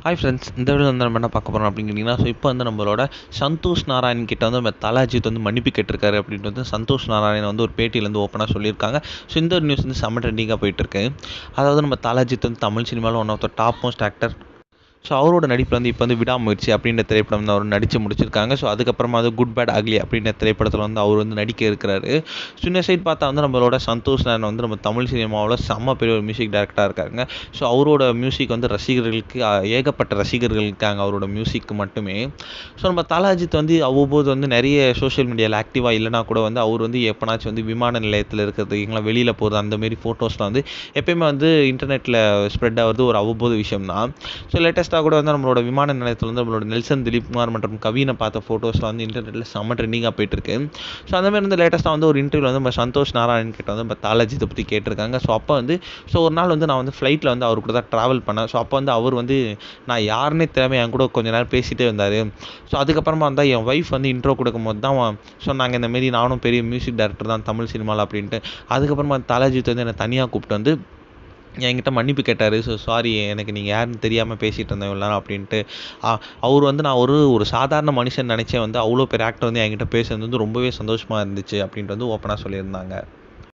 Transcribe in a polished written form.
Hi friends, இந்த வீடியோவில் வந்து நம்ம என்ன பார்க்க போகிறோம் அப்படின்னு கேட்டிங்கன்னா, இப்போ வந்து நம்மளோட சந்தோஷ் நாராயண் கிட்ட வந்து நம்ம தல அஜித் வந்து மன்னிப்பு கேட்டிருக்காரு அப்படின்ட்டு வந்து சந்தோஷ் நாராயண் வந்து ஒரு பேட்டியிலேருந்து ஓப்பனாக சொல்லியிருக்காங்க. ஸோ இந்த ஒரு நியூஸ் வந்து செம்ம ட்ரெண்டிங்காக போயிட்டுருக்கு. அதாவது நம்ம தல அஜித் வந்து தமிழ் சினிமாவில் one of the top most actor. So அவரோட நடிப்பில் வந்து இப்போ வந்து விடாமுயற்சி அப்படின்ற திரைப்படம் வந்து அவர் நடித்து முடிச்சிருக்காங்க. ஸோ அதுக்கப்புறமா வந்து குட் பேட் அக்லி அப்படின்ற திரைப்படத்தில் வந்து அவர் வந்து நடிக்க இருக்கிறாரு. ஸோ இந்த சைட் பார்த்தா வந்து நம்மளோட சந்தோஷ் நாராயண் வந்து நம்ம தமிழ் சினிமாவில் செம்ம பெரிய ஒரு மியூசிக் டைரக்டராக இருக்காங்க. ஸோ அவரோட மியூசிக் வந்து ரசிகர்களுக்கு ஏகப்பட்ட ரசிகர்கள் இருக்காங்க அவரோட மியூசிக்கு மட்டுமே. ஸோ நம்ம தல அஜித் வந்து அவ்வப்போது வந்து நிறைய சோஷியல் மீடியாவில் ஆக்டிவாக இல்லைனா கூட வந்து அவர் வந்து எப்போனாச்சும் வந்து விமான நிலையத்தில் இருக்கிறது எங்கெல்லாம் வெளியில் போகிறது அந்தமாரி ஃபோட்டோஸ்லாம் வந்து எப்பயுமே வந்து இன்டர்நெட்டில் ஸ்ப்ரெட் ஆகிறது ஒரு அவ்வப்போது விஷயம் தான். ஸோ லேட்டஸ்ட்டாக கூட வந்து நம்மளோட விமான நிலையத்தில் வந்து நம்மளோட நெல்சன் திலீப்குமார் மற்றும் கவினை பார்த்த ஃபோட்டோஸ்லாம் வந்து இன்டர்நெட்டில் செம்ம ட்ரெண்டிங்காக போயிட்டுருக்கு. ஸோ அந்தமாதிரி வந்து லேட்டஸ்ட்டாக வந்து ஒரு இன்டர்வியூவில் வந்து நம்ம சந்தோஷ் நாராயண் கிட்ட வந்து நம்ம தல அஜித்தை பற்றி கேட்டிருக்காங்க. ஸோ அப்போ வந்து ஒரு நாள் வந்து நான் வந்து ஃப்ளைட்டில் வந்து அவர் கூட தான் ட்ராவல் பண்ணேன். ஸோ அப்போ வந்து அவர் வந்து நான் யாருன்னே தெரியாமல் என் கூட கொஞ்ச நேரம் பேசிகிட்டே இருந்தார். ஸோ அதுக்கப்புறமா வந்தால் என் ஒய்ஃப் வந்து இன்ட்ரோ கொடுக்கும்போது தான் சொன்னாங்க, இந்தமாரி நானும் பெரிய மியூசிக் டைரக்டர் தான் தமிழ் சினிமாவில் அப்படின்ட்டு. அதுக்கப்புறமா தல அஜித் வந்து என்னை தனியாக கூப்பிட்டு வந்து என்கிட்ட மன்னிப்பு கேட்டார். ஸோ சாரி, எனக்கு நீங்கள் யாருன்னு தெரியாமல் பேசிகிட்டு இருந்தேன் இவ்வளோ நேரம் அப்படின்ட்டு. அவர் வந்து நான் ஒரு சாதாரண மனுஷன் நினச்சேன், வந்து அவ்வளோ பெரிய ஆக்டர் வந்து என்கிட்ட பேசுறது வந்து ரொம்பவே சந்தோஷமாக இருந்துச்சு அப்படின்ட்டு வந்து ஓப்பனாக சொல்லியிருந்தாங்க.